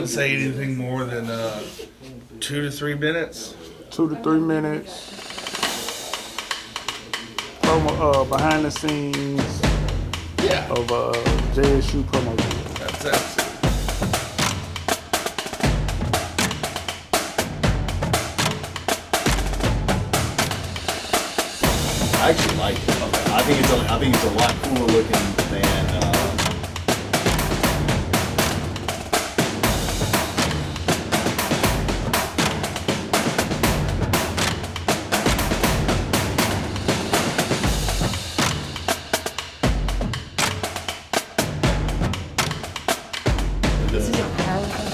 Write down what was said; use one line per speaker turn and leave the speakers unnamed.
wouldn't say anything more than 2 to 3 minutes.
2 to 3 minutes. Promo, behind the scenes
Yeah.
of JSU promo.
That's it.
I actually like it. Okay. I think it's a lot cooler looking than.
This is your power.